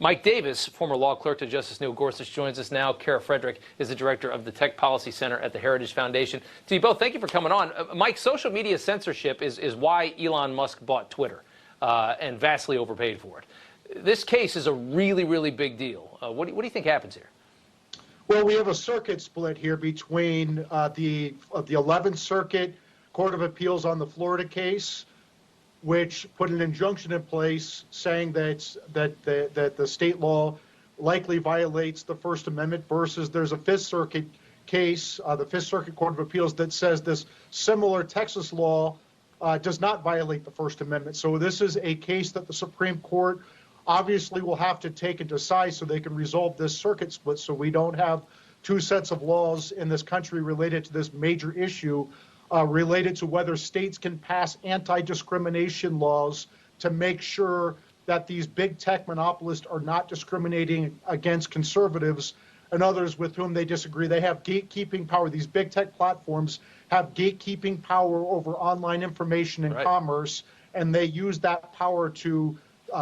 Mike Davis, former law clerk to Justice Neil Gorsuch, joins us now. Kara Frederick is the director of the Tech Policy Center at the Heritage Foundation. To you both, thank you for coming on. Mike, social media censorship is why Elon Musk bought Twitter and vastly overpaid for it. This case is a really, really big deal. What do you think happens here? Well, we have a circuit split here between the 11th Circuit Court of Appeals on the Florida case, which put an injunction in place saying that the state law likely violates the First Amendment, versus there's a Fifth Circuit case, the Fifth Circuit Court of Appeals, that says this similar Texas law does not violate the First Amendment. So this is a case that the Supreme Court obviously will have to take and decide so they can resolve this circuit split, so we don't have two sets of laws in this country related to this major issue, related to whether states can pass anti-discrimination laws to make sure that these big tech monopolists are not discriminating against conservatives and others with whom they disagree. They have gatekeeping power. These big tech platforms have gatekeeping power over online information and commerce, and they use that power to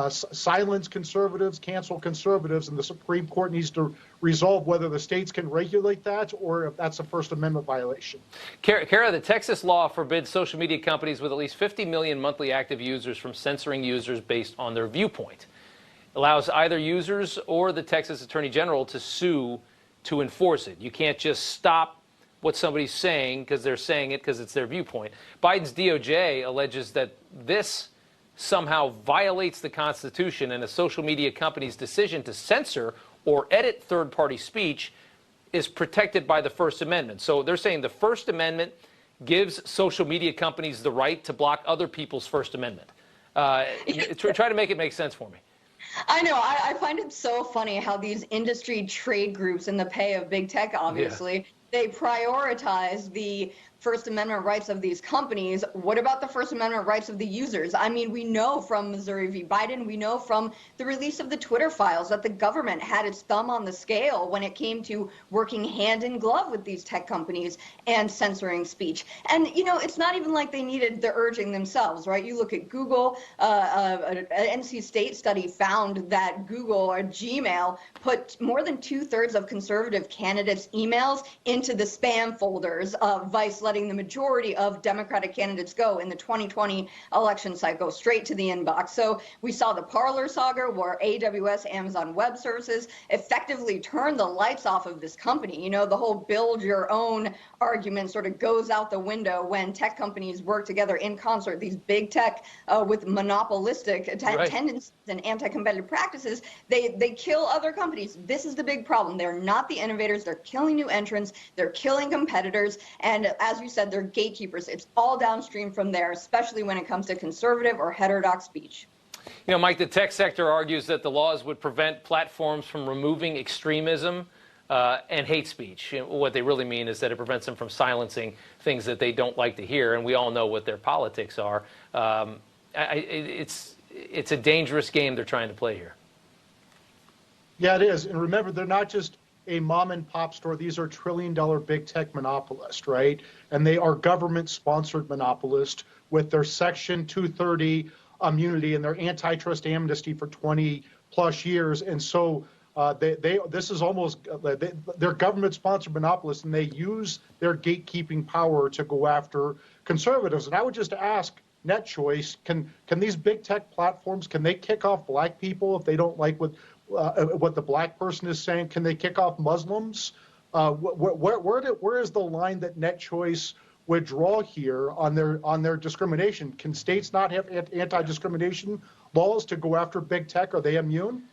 silence conservatives, cancel conservatives, and the Supreme Court needs to resolve whether the states can regulate that or if that's a First Amendment violation. Kara, the Texas law forbids social media companies with at least 50 million monthly active users from censoring users based on their viewpoint. It allows either users or the Texas Attorney General to sue to enforce it. You can't just stop what somebody's saying because they're saying it because it's their viewpoint. Biden's DOJ alleges that this somehow violates the Constitution, and a social media company's decision to censor or edit third-party speech is protected by the First Amendment. So they're saying the First Amendment gives social media companies the right to block other people's First Amendment. Try to make it make sense for me. I know. I find it so funny how these industry trade groups in the pay of big tech, obviously, they prioritize the First Amendment rights of these companies. What about the First Amendment rights of the users? I mean, we know from Missouri v. Biden, we know from the release of the Twitter files that the government had its thumb on the scale when it came to working hand in glove with these tech companies and censoring speech. And, you know, it's not even like they needed the urging themselves, right? You look at Google, an NC State study found that Google or Gmail put more than 2/3 of conservative candidates' emails into the spam folders, vice letting the majority of Democratic candidates go in the 2020 election cycle straight to the inbox. So we saw the Parler saga where AWS, Amazon Web Services, effectively turned the lights off of this company. You know, the whole build your own argument sort of goes out the window when tech companies work together in concert. These big tech with monopolistic tendencies and anti-competitive practices, they kill other companies. This is the big problem. They're not the innovators. They're killing new entrants. They're killing competitors. And as you said, they're gatekeepers. It's all downstream from there, especially when it comes to conservative or heterodox speech. You know, Mike, the tech sector argues that the laws would prevent platforms from removing extremism and hate speech. What they really mean is that it prevents them from silencing things that they don't like to hear, and we all know what their politics are. It's a dangerous game they're trying to play here. Yeah, it is. And remember, they're not just a mom and pop store. These are trillion-dollar big tech monopolists, right? And they are government-sponsored monopolists with their Section 230 immunity and their antitrust amnesty for 20-plus years. And so this is almost, they're government-sponsored monopolists, and they use their gatekeeping power to go after conservatives. And I would just ask Net Choice, can these big tech platforms, can they kick off black people if they don't like what the black person is saying? Can they kick off Muslims? Where is the line that Net Choice would draw here on their discrimination? Can states not have anti-discrimination laws to go after big tech? Are they immune?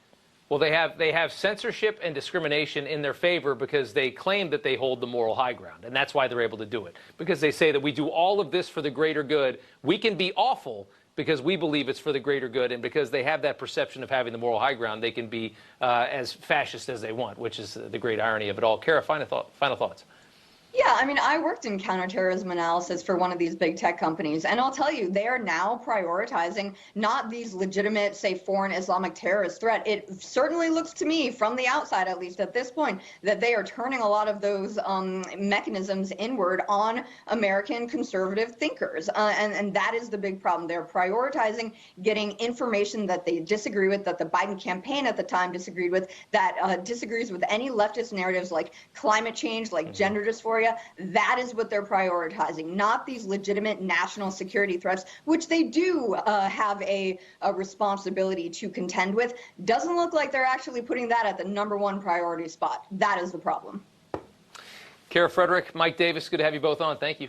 Well, they have censorship and discrimination in their favor because they claim that they hold the moral high ground, and that's why they're able to do it. Because they say that we do all of this for the greater good. We can be awful because we believe it's for the greater good, and because they have that perception of having the moral high ground, they can be as fascist as they want, which is the great irony of it all. Kara, final thoughts. Yeah, I mean, I worked in counterterrorism analysis for one of these big tech companies, and I'll tell you, they are now prioritizing not these legitimate, say, foreign Islamic terrorist threat. It certainly looks to me, from the outside at least at this point, that they are turning a lot of those mechanisms inward on American conservative thinkers, and that is the big problem. They're prioritizing getting information that they disagree with, that the Biden campaign at the time disagreed with, that disagrees with any leftist narratives like climate change, like gender dysphoria. That is what they're prioritizing, not these legitimate national security threats, which they do have a responsibility to contend with. Doesn't look like they're actually putting that at the #1 priority spot. That is the problem. Kara Frederick, Mike Davis, good to have you both on. Thank you.